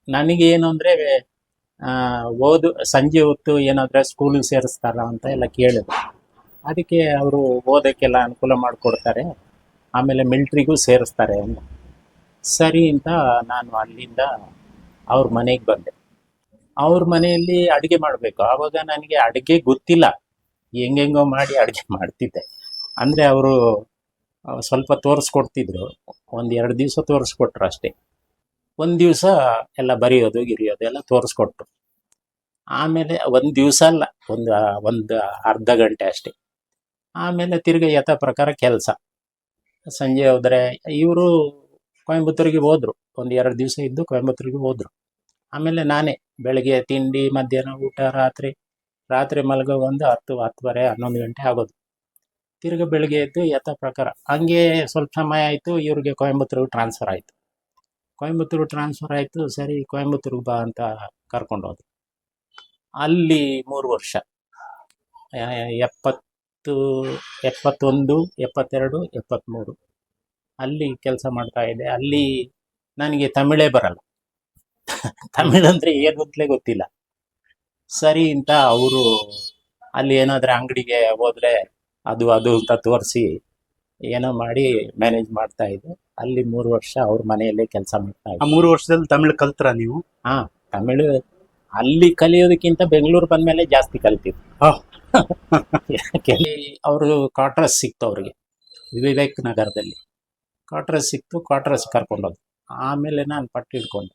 ನನಗೆ ಏನು ಅಂದರೆ ಸಂಜೆ ಹೊತ್ತು ಏನಾದರೆ ಸ್ಕೂಲಿಗೆ ಸೇರಿಸ್ತಾರ ಅಂತ ಎಲ್ಲ ಕೇಳಿದ್ರು. ಅದಕ್ಕೆ ಅವರು ಓದೋಕ್ಕೆಲ್ಲ ಅನುಕೂಲ ಮಾಡಿಕೊಡ್ತಾರೆ, ಆಮೇಲೆ ಮಿಲ್ಟ್ರಿಗೂ ಸೇರಿಸ್ತಾರೆ ಅಂತ. ಸರಿ ಅಂತ ನಾನು ಅಲ್ಲಿಂದ ಅವ್ರ ಮನೆಗೆ ಬಂದೆ. ಅವ್ರ ಮನೆಯಲ್ಲಿ ಅಡುಗೆ ಮಾಡಬೇಕು. ಆವಾಗ ನನಗೆ ಅಡುಗೆ ಗೊತ್ತಿಲ್ಲ, ಹೆಂಗೆಂಗೋ ಮಾಡಿ ಅಡುಗೆ ಮಾಡ್ತಿದ್ದೆ. ಅಂದರೆ ಅವರು ಸ್ವಲ್ಪ ತೋರಿಸ್ಕೊಡ್ತಿದ್ರು, ಒಂದು 2 ದಿವಸ ತೋರಿಸ್ಕೊಟ್ರು ಅಷ್ಟೇ. ಒಂದು ದಿವಸ ಎಲ್ಲ ಬರೆಯೋದು ಗಿರಿಯೋದು ಎಲ್ಲ ತೋರಿಸ್ಕೊಟ್ರು. ಆಮೇಲೆ ಒಂದು ದಿವಸ ಅಲ್ಲ, ಒಂದು ಅರ್ಧ ಗಂಟೆ ಅಷ್ಟೇ. ಆಮೇಲೆ ತಿರ್ಗಿ ಯಥಾ ಪ್ರಕಾರ ಕೆಲಸ. ಸಂಜೆ ಹೋದರೆ ಇವರು ಕೊಯಂಬತ್ತೂರಿಗೆ ಹೋದರು, ಒಂದು 2 ದಿವಸ ಇದ್ದು ಕೊಯಂಬತ್ತೂರಿಗೆ ಹೋದರು. ಆಮೇಲೆ ನಾನೇ ಬೆಳಗ್ಗೆ ತಿಂಡಿ, ಮಧ್ಯಾಹ್ನ ಊಟ, ರಾತ್ರಿ ಮಲಗೋ ಒಂದು 10, 10:30, 11 ಗಂಟೆ ಆಗೋದು. ತಿರ್ಗಿ ಬೆಳಗ್ಗೆ ಎದ್ದು ಯಥಾ ಪ್ರಕಾರ ಹಂಗೆ ಸ್ವಲ್ಪ ಸಮಯ ಆಯಿತು. ಇವ್ರಿಗೆ ಕೊಯಂಬತ್ತೂರಿಗೆ ಟ್ರಾನ್ಸ್ಫರ್ ಆಯಿತು. ಸರಿ ಕೊಯಂಬತ್ತೂರಿಗೆ ಬಾ ಅಂತ ಕರ್ಕೊಂಡೋದ್ರು. ಅಲ್ಲಿ 3 ವರ್ಷ, 70, 71, 72, 73 ಅಲ್ಲಿ ಕೆಲಸ ಮಾಡ್ತಾ ಇದ್ದೆ. ಅಲ್ಲಿ ನನಗೆ ತಮಿಳೇ ಬರಲ್ಲ, ತಮಿಳಂದರೆ ಏನು ಅಂತಲೇ ಗೊತ್ತಿಲ್ಲ. ಸರಿ ಅಂತ ಅವರು ಅಲ್ಲಿ ಏನಾದರೂ ಅಂಗಡಿಗೆ ಹೋದರೆ ಅದು ಅಂತ ತೋರಿಸಿ ಏನೋ ಮಾಡಿ ಮ್ಯಾನೇಜ್ ಮಾಡ್ತಾ ಇದ್ದೆ. ಅಲ್ಲಿ 3 ವರ್ಷ ಅವ್ರ ಮನೆಯಲ್ಲೇ ಕೆಲಸ ಮಾಡ್ತಾ ಇದ್ದೆ. 3 ವರ್ಷದಲ್ಲಿ ತಮಿಳು ಕಲ್ತ್ರ ನೀವು? ಹಾಂ, ತಮಿಳು ಅಲ್ಲಿ ಕಲಿಯೋದಕ್ಕಿಂತ ಬೆಂಗಳೂರು ಬಂದಮೇಲೆ ಜಾಸ್ತಿ ಕಲಿತಿದ್ದು. ಅವರು ಕ್ವಾರ್ಟರ್ಸ್ ಸಿಕ್ತು, ಅವ್ರಿಗೆ ವಿವೇಕ್ ನಗರದಲ್ಲಿ ಕ್ವಾರ್ಟರ್ಸ್ ಸಿಕ್ತು. ಕ್ವಾರ್ಟರ್ಸ್ ಕರ್ಕೊಂಡೋದು. ಆಮೇಲೆ ನಾನು ಪಟ್ಟು ಹಿಡ್ಕೊಂಡೆ.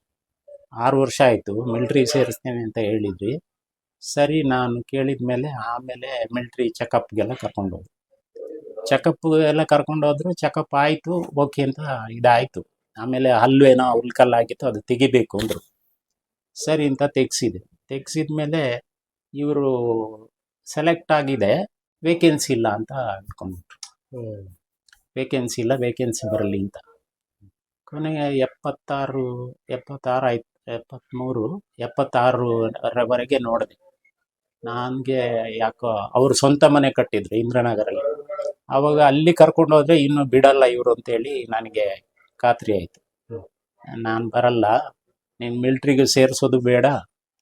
6 ವರ್ಷ ಆಯಿತು. ಮಿಲ್ಟ್ರಿಗೆ ಸೇರಿಸ್ತೇನೆ ಅಂತ ಹೇಳಿದ್ರಿ. ಸರಿ, ನಾನು ಕೇಳಿದ ಮೇಲೆ ಆಮೇಲೆ ಮಿಲ್ಟ್ರಿ ಚೆಕಪ್ಗೆಲ್ಲ ಕರ್ಕೊಂಡೋದ್ರು. ಎಲ್ಲ ಕರ್ಕೊಂಡೋದ್ರು. ಚೆಕಪ್ ಆಯಿತು, ಓಕೆ ಅಂತ ಇದಾಯಿತು. ಆಮೇಲೆ ಹಲ್ಲು ಏನೋ ಹುಲ್ಕಲ್ಲಾಗಿತ್ತು, ಅದು ತೆಗಿಬೇಕು ಅಂದರು. ಸರಿ ಅಂತ ತೆಗ್ಸಿದ ಮೇಲೆ ಇವರು ಸೆಲೆಕ್ಟ್ ಆಗಿದೆ, ವೇಕೆನ್ಸಿ ಇಲ್ಲ ಅಂತ ಅಂದ್ಕೊಂಡ್ಬಿಟ್ರು. ವೇಕೆನ್ಸಿ ಇಲ್ಲ, ವೇಕೆನ್ಸಿ ಬರಲಿ ಅಂತ. ಕೊನೆಗೆ 76 ಆಯ್ತು, 73, 76ರವರೆಗೆ ನೋಡಿದೆ. ನನಗೆ ಯಾಕೋ ಅವರು ಸ್ವಂತ ಮನೆ ಕಟ್ಟಿದ್ರು ಇಂದ್ರನಗರಲ್ಲಿ. ಆವಾಗ ಅಲ್ಲಿ ಕರ್ಕೊಂಡೋದ್ರೆ ಇನ್ನೂ ಬಿಡಲ್ಲ ಇವರು ಅಂತೇಳಿ ನನಗೆ ಖಾತ್ರಿ ಆಯಿತು. ನಾನು ಬರಲ್ಲ, ನೀನು ಮಿಲ್ಟ್ರಿಗೆ ಸೇರಿಸೋದು ಬೇಡ,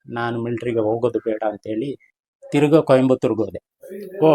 ನಾನು ಮಿಲ್ಟ್ರಿಗೆ ಹೋಗೋದು ಬೇಡ ಅಂತೇಳಿ ತಿರ್ಗಾ ಕೊಯಂಬತ್ತೂರಿಗೆ ಹೋದೆ.